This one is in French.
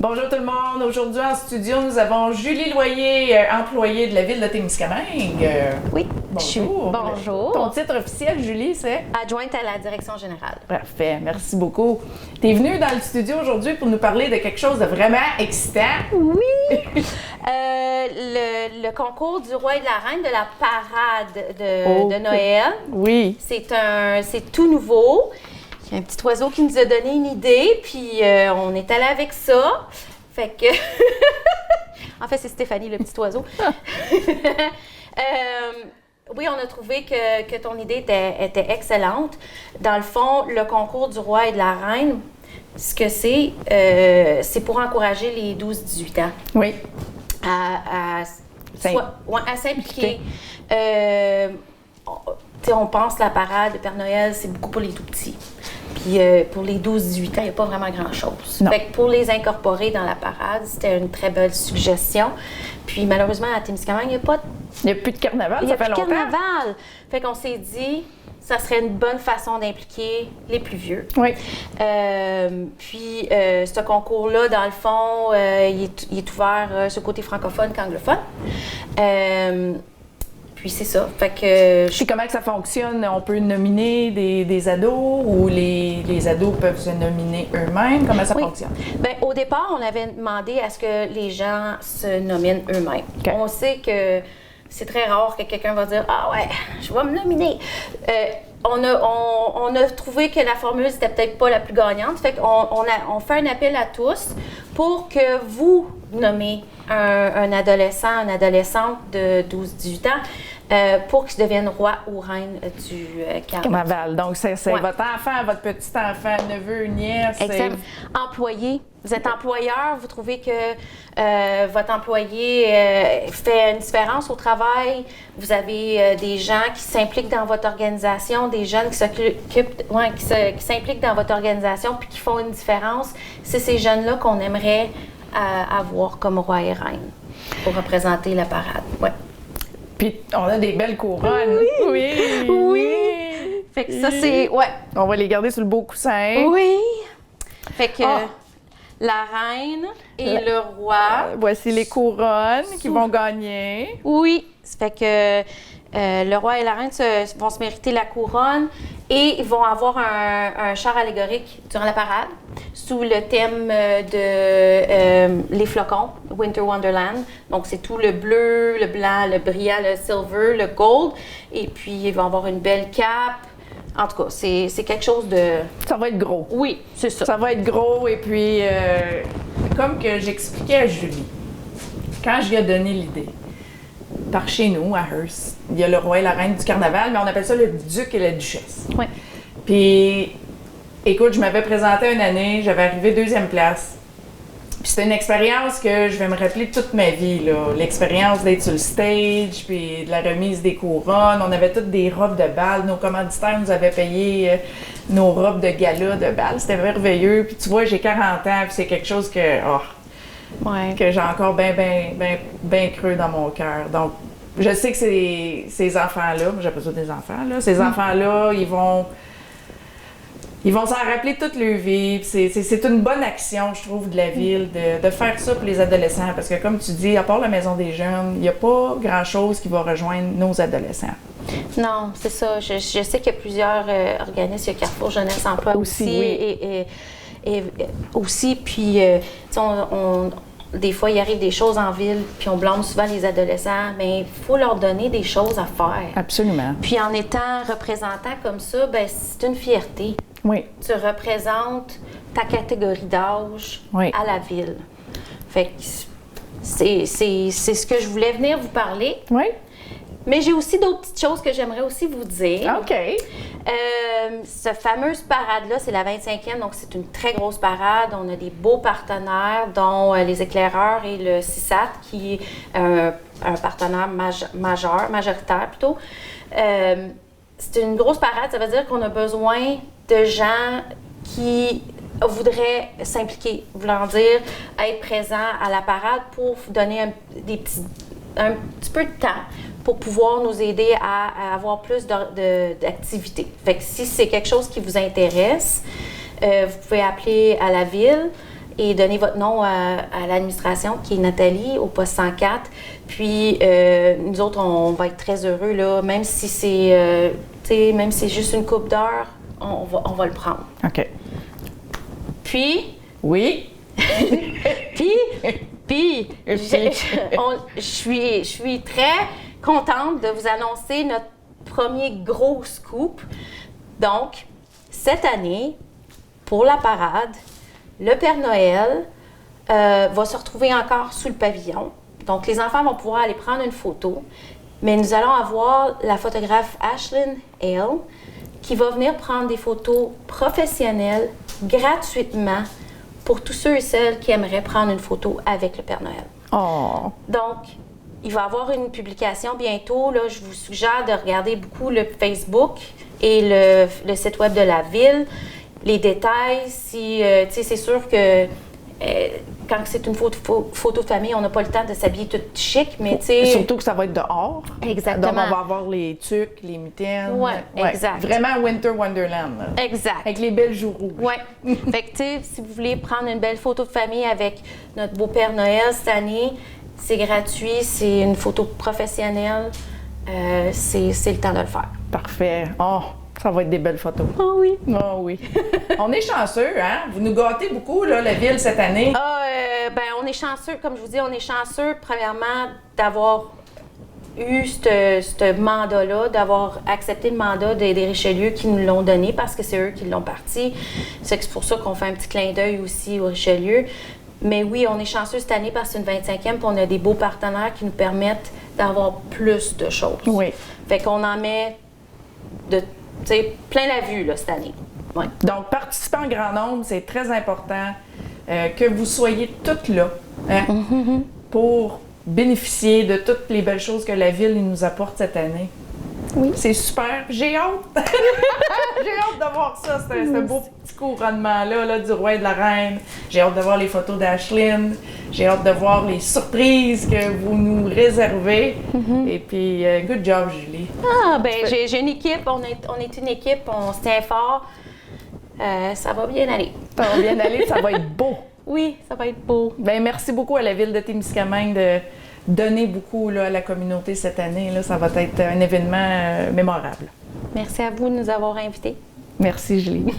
Bonjour tout le monde. Aujourd'hui en studio, nous avons Julie Loyer, employée de la ville de Témiscamingue. Oui, Bonjour. Bonjour. Ton titre officiel, Julie, c'est? Adjointe à la direction générale. Parfait, merci beaucoup. Tu es venue dans le studio aujourd'hui pour nous parler de quelque chose de vraiment excitant. Oui! Le concours du roi et de la reine de la parade de Noël. Oui. C'est tout nouveau. Il y a un petit oiseau qui nous a donné une idée, puis on est allé avec ça. Fait que... en fait, c'est Stéphanie, le petit oiseau. Oui, on a trouvé que ton idée était excellente. Dans le fond, le concours du roi et de la reine, ce que c'est pour encourager les 12-18 ans. Oui. À s'impliquer. On pense la parade de Père Noël, c'est beaucoup pour les tout-petits. Puis pour les 12-18 ans, il n'y a pas vraiment grand-chose. Fait que pour les incorporer dans la parade, c'était une très belle suggestion. Puis malheureusement, à Témiscamingue, il n'y a plus de carnaval, ça fait longtemps. Il n'y a plus de carnaval. Fait qu'on s'est dit, ça serait une bonne façon d'impliquer les plus vieux. Oui. Puis ce concours-là, dans le fond, il est ouvert sur le côté francophone qu'anglophone. Puis c'est ça. Fait que. Puis comment que ça fonctionne? On peut nominer des ados ou les ados peuvent se nominer eux-mêmes? Comment ça fonctionne? Bien, au départ, on avait demandé à ce que les gens se nominent eux-mêmes. Okay. On sait que c'est très rare que quelqu'un va dire « Ah ouais, je vais me nominer ». On a trouvé que la formule, c'était peut-être pas la plus gagnante. Fait qu'on fait un appel à tous pour que vous nommez un adolescent, une adolescente de 12-18 ans pour qu'il devienne roi ou reine du carnaval. Donc, c'est votre enfant, votre petit-enfant, neveu, nièce. Exact. Employé. Vous êtes employeur, vous trouvez que votre employé fait une différence au travail. Vous avez des gens qui s'impliquent dans votre organisation, des jeunes qui s'impliquent dans votre organisation puis qui font une différence. C'est ces jeunes-là qu'on aimerait avoir comme roi et reine pour représenter la parade. Ouais. Puis on a des belles couronnes. Oui. Oui. Fait que ça, c'est... Ouais. On va les garder sur le beau coussin. Oui. Fait que... La reine et le roi. Voici les couronnes qui vont gagner. Oui, ça fait que le roi et la reine vont se mériter la couronne et ils vont avoir un char allégorique durant la parade sous le thème de les flocons, Winter Wonderland. Donc, c'est tout le bleu, le blanc, le brillant, le silver, le gold. Et puis, ils vont avoir une belle cape. En tout cas, c'est quelque chose de... Ça va être gros. Oui, c'est ça. Ça va être gros et puis, comme que j'expliquais à Julie, quand je lui ai donné l'idée, par chez nous, à Hearst, il y a le roi et la reine du carnaval, mais on appelle ça le duc et la duchesse. Oui. Puis, écoute, je m'avais présenté une année, j'avais arrivé 2e place. Puis c'était une expérience que je vais me rappeler toute ma vie, là. L'expérience d'être sur le stage, puis de la remise des couronnes. On avait toutes des robes de bal. Nos commanditaires nous avaient payé nos robes de gala de bal. C'était merveilleux. Puis tu vois, j'ai 40 ans, puis c'est quelque chose que j'ai encore bien creux dans mon cœur. Donc, je sais que ces enfants-là, j'appelle ça des enfants, là, ces enfants-là, ils vont s'en rappeler toute leur vie. C'est une bonne action, je trouve, de la ville, de faire ça pour les adolescents. Parce que, comme tu dis, à part la Maison des jeunes, il n'y a pas grand-chose qui va rejoindre nos adolescents. Non, c'est ça. Je sais qu'il y a plusieurs organismes. Il y a Carrefour Jeunesse Emploi aussi. Oui. Et aussi, puis, des fois, il arrive des choses en ville, puis on blâme souvent les adolescents, mais il faut leur donner des choses à faire. Absolument. Puis en étant représentant comme ça, ben c'est une fierté. Oui. Tu représentes ta catégorie d'âge à la ville. Fait que c'est ce que je voulais venir vous parler. Oui. Mais j'ai aussi d'autres petites choses que j'aimerais aussi vous dire. OK. Cette fameuse parade-là, c'est la 25e, donc c'est une très grosse parade. On a des beaux partenaires, dont les éclaireurs et le CISAT, qui est un partenaire majoritaire plutôt. C'est une grosse parade, ça veut dire qu'on a besoin de gens qui voudraient s'impliquer, voulant dire être présents à la parade pour donner un petit peu de temps pour pouvoir nous aider à avoir plus d'activités. Fait que si c'est quelque chose qui vous intéresse, vous pouvez appeler à la ville et donner votre nom à l'administration, qui est Nathalie, au poste 104. Puis, nous autres, on va être très heureux, là, même si c'est juste une couple d'heures, on va le prendre. OK. Puis... Oui? Puis, je suis très contente de vous annoncer notre premier gros scoop. Donc, cette année, pour la parade, le Père Noël va se retrouver encore sous le pavillon. Donc, les enfants vont pouvoir aller prendre une photo, mais nous allons avoir la photographe Ashlyn Hale qui va venir prendre des photos professionnelles gratuitement pour tous ceux et celles qui aimeraient prendre une photo avec le Père Noël. Oh! Donc, il va y avoir une publication bientôt. Là, je vous suggère de regarder beaucoup le Facebook et le site web de la ville. Les détails, c'est sûr que quand c'est une photo de famille, on n'a pas le temps de s'habiller tout chic, mais tu sais... Surtout que ça va être dehors. Exactement. Donc, on va avoir les tucs, les mitaines. Oui, exact. Vraiment Winter Wonderland. Là. Exact. Avec les belles joues rouges. Oui. Fait que, tu sais, si vous voulez prendre une belle photo de famille avec notre beau Père Noël cette année, c'est gratuit, c'est une photo professionnelle. C'est le temps de le faire. Parfait. Oh, ça va être des belles photos. Oh oui. Oh oui. On est chanceux, hein? Vous nous gâtez beaucoup, là, la ville, cette année. On est chanceux, comme je vous dis, on est chanceux, premièrement, d'avoir eu ce mandat-là, d'avoir accepté le mandat des Richelieu qui nous l'ont donné parce que c'est eux qui l'ont parti. C'est pour ça qu'on fait un petit clin d'œil aussi au Richelieu. Mais oui, on est chanceux cette année parce que c'est une 25e puis on a des beaux partenaires qui nous permettent d'avoir plus de choses. Oui. Fait qu'on en met plein la vue là, cette année. Ouais. Donc, participer en grand nombre, c'est très important que vous soyez toutes là hein, pour bénéficier de toutes les belles choses que la ville nous apporte cette année. Oui. C'est super. J'ai hâte. J'ai hâte de voir ça, ce beau petit couronnement-là là, du roi et de la reine. J'ai hâte de voir les photos d'Ashlyn. J'ai hâte de voir les surprises que vous nous réservez. Et puis, good job, Julie. J'ai une équipe. On est une équipe. On se tient fort. Ça va bien aller. Ça va bien aller. Ça va être beau. Oui, ça va être beau. Bien, merci beaucoup à la ville de Témiscamingue de donner beaucoup là, à la communauté cette année. Là. Ça va être un événement mémorable. Merci à vous de nous avoir invités. Merci, Julie.